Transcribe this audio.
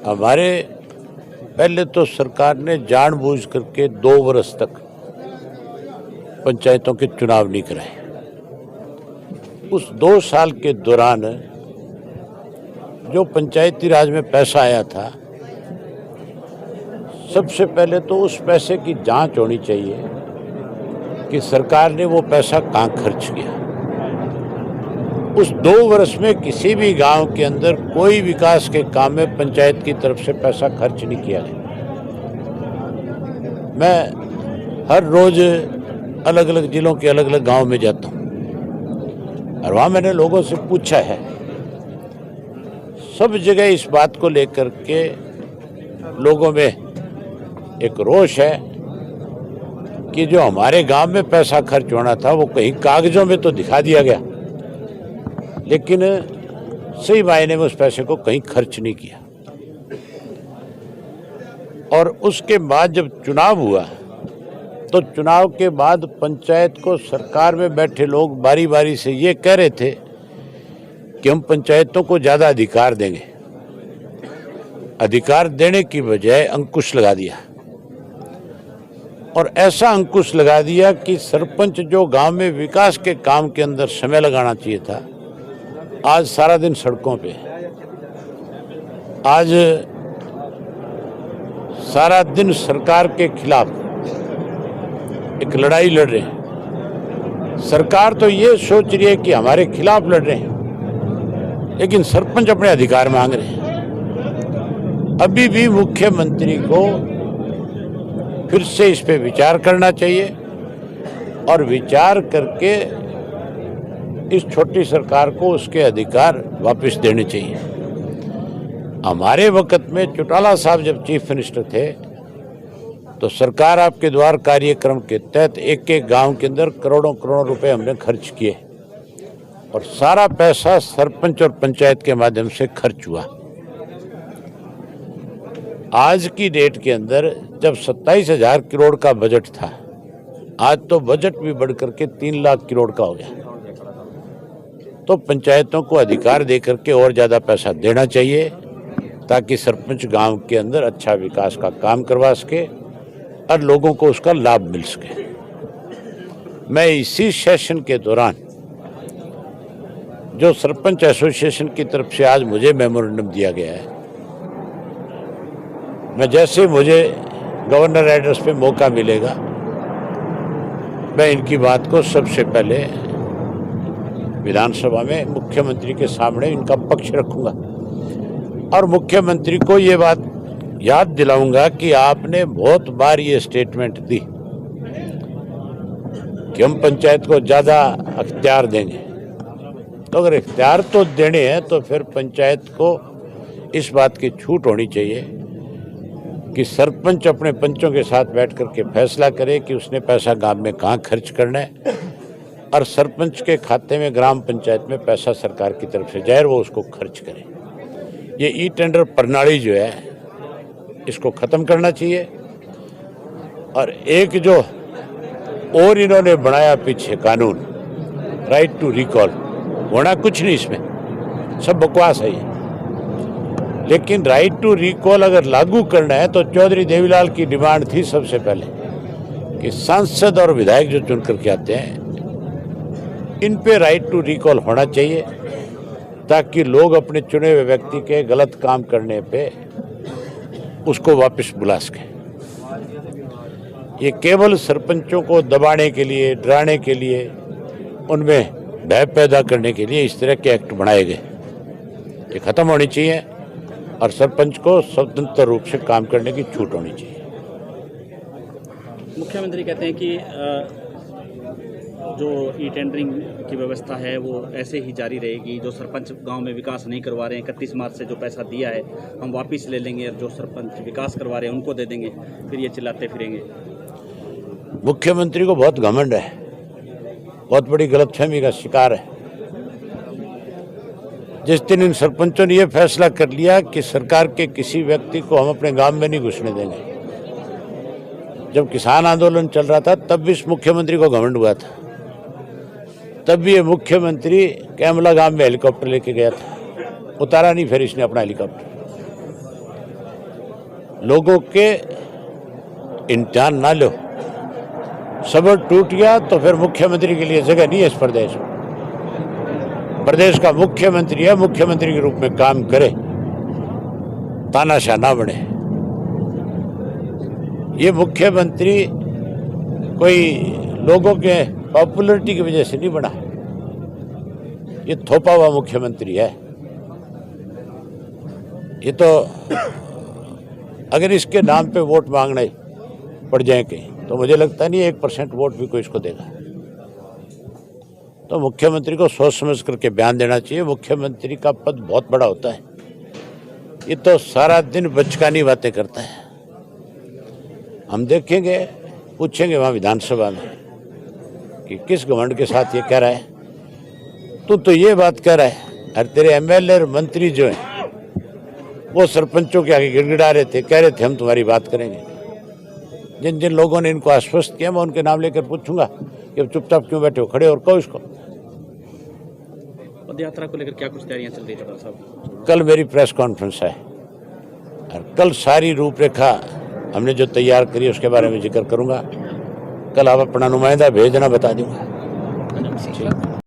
हमारे पहले तो सरकार ने जानबूझ करके 2 वर्ष तक पंचायतों के चुनाव नहीं कराए। उस 2 साल के दौरान जो पंचायती राज में पैसा आया था, सबसे पहले तो उस पैसे की जांच होनी चाहिए कि सरकार ने वो पैसा कहाँ खर्च किया। उस 2 वर्ष में किसी भी गांव के अंदर कोई विकास के काम में पंचायत की तरफ से पैसा खर्च नहीं किया गया। मैं हर रोज अलग अलग जिलों के अलग अलग गांव में जाता हूं और वहां मैंने लोगों से पूछा है, सब जगह इस बात को लेकर के लोगों में एक रोष है कि जो हमारे गांव में पैसा खर्च होना था वो कहीं कागजों में तो दिखा दिया गया, लेकिन सही मायने में उस पैसे को कहीं खर्च नहीं किया। और उसके बाद जब चुनाव हुआ तो चुनाव के बाद पंचायत को सरकार में बैठे लोग बारी बारी से ये कह रहे थे कि हम पंचायतों को ज़्यादा अधिकार देंगे। अधिकार देने की बजाय अंकुश लगा दिया, और ऐसा अंकुश लगा दिया कि सरपंच जो गांव में विकास के काम के अंदर समय लगाना चाहिए था, आज सारा दिन सड़कों पे, आज सारा दिन सरकार के खिलाफ एक लड़ाई लड़ रहे हैं। सरकार तो ये सोच रही है कि हमारे खिलाफ लड़ रहे हैं, लेकिन सरपंच अपने अधिकार मांग रहे हैं। अभी भी मुख्यमंत्री को फिर से इस पे विचार करना चाहिए और विचार करके इस छोटी सरकार को उसके अधिकार वापस देने चाहिए। हमारे वक्त में चौटाला साहब जब चीफ मिनिस्टर थे तो सरकार आपके द्वार कार्यक्रम के तहत एक एक गांव के अंदर करोड़ों करोड़ों रुपए हमने खर्च किए, और सारा पैसा सरपंच और पंचायत के माध्यम से खर्च हुआ। आज की डेट के अंदर जब 27,000 करोड़ का बजट था, आज तो बजट भी बढ़कर के 3 लाख करोड़ का हो गया। तो पंचायतों को अधिकार देकर के और ज़्यादा पैसा देना चाहिए ताकि सरपंच गांव के अंदर अच्छा विकास का काम करवा सके और लोगों को उसका लाभ मिल सके। मैं इसी सेशन के दौरान जो सरपंच एसोसिएशन की तरफ से आज मुझे मेमोरेंडम दिया गया है, मैं जैसे मुझे गवर्नर एड्रेस पे मौका मिलेगा, मैं इनकी बात को सबसे पहले विधानसभा में मुख्यमंत्री के सामने इनका पक्ष रखूंगा और मुख्यमंत्री को ये बात याद दिलाऊंगा कि आपने बहुत बार ये स्टेटमेंट दी कि हम पंचायत को ज़्यादा अख्तियार देंगे। तो अगर इख्तियार तो देने हैं तो फिर पंचायत को इस बात की छूट होनी चाहिए कि सरपंच अपने पंचों के साथ बैठ करके फैसला करे कि उसने पैसा गांव में कहाँ खर्च करना है, और सरपंच के खाते में ग्राम पंचायत में पैसा सरकार की तरफ से जाए, वो उसको खर्च करे। ये ई टेंडर प्रणाली जो है इसको ख़त्म करना चाहिए। और एक जो और इन्होंने बनाया पीछे कानून, राइट टू रिकॉल, होना कुछ नहीं इसमें, सब बकवास है ये। लेकिन राइट टू रिकॉल अगर लागू करना है तो चौधरी देवीलाल की डिमांड थी सबसे पहले कि सांसद और विधायक जो चुन करके आते हैं इन पे राइट टू रिकॉल होना चाहिए, ताकि लोग अपने चुने हुए व्यक्ति के गलत काम करने पे उसको वापस बुला सकें। ये केवल सरपंचों को दबाने के लिए, डराने के लिए, उनमें भय पैदा करने के लिए इस तरह के एक्ट बनाए गए। ये खत्म होनी चाहिए और सरपंच को स्वतंत्र रूप से काम करने की छूट होनी चाहिए। मुख्यमंत्री कहते हैं कि जो ई टेंडरिंग की व्यवस्था है वो ऐसे ही जारी रहेगी। जो सरपंच गांव में विकास नहीं करवा रहे हैं, 31 मार्च से जो पैसा दिया है हम वापस ले लेंगे, और जो सरपंच विकास करवा रहे हैं उनको दे देंगे, फिर ये चिल्लाते फिरेंगे। मुख्यमंत्री को बहुत घमंड है, बहुत बड़ी गलतफहमी का शिकार है। जिस दिन इन सरपंचों ने यह फैसला कर लिया कि सरकार के किसी व्यक्ति को हम अपने गांव में नहीं घुसने देंगे, जब किसान आंदोलन चल रहा था तब भी इस मुख्यमंत्री को घमंड हुआ था। तब भी ये मुख्यमंत्री कैमला गांव में हेलीकॉप्टर लेके गया था। उतारा नहीं फिर इसने अपना हेलीकॉप्टर। लोगों के इम्तिहान ना लो, सबर टूट गया तो फिर मुख्यमंत्री के लिए जगह नहीं है इस प्रदेश में। प्रदेश का मुख्यमंत्री है, मुख्यमंत्री के रूप में काम करे, तानाशाह ना बने। ये मुख्यमंत्री कोई लोगों के पॉपुलरिटी की वजह से नहीं बना, ये थोपा हुआ मुख्यमंत्री है। ये तो अगर इसके नाम पे वोट मांगने पड़ जाए कहीं तो मुझे लगता नहीं 1% वोट भी कोई इसको देगा। तो मुख्यमंत्री को सोच समझ करके बयान देना चाहिए। मुख्यमंत्री का पद बहुत बड़ा होता है, ये तो सारा दिन बचकानी बातें करता है। हम देखेंगे, पूछेंगे वहाँ विधानसभा में कि किस घमंड के साथ ये कह रहा है। तू तो ये बात कह रहा है, और तेरे एमएलए और मंत्री जो हैं वो सरपंचों के आगे गिड़गिड़ा रहे थे, कह रहे थे हम तुम्हारी बात करेंगे। जिन जिन लोगों ने इनको आश्वस्त किया मैं उनके नाम लेकर पूछूंगा कि अब चुपचाप क्यों बैठे हो, खड़े और कहो इसको। पद यात्रा को लेकर क्या कुछ तैयारियां चल रही है चौटाला साहब? कल मेरी प्रेस कॉन्फ्रेंस है और कल सारी रूपरेखा हमने जो तैयार करी उसके बारे में जिक्र करूंगा। कल आप अपना नुमाइंदा भेजना, बता दूंगा।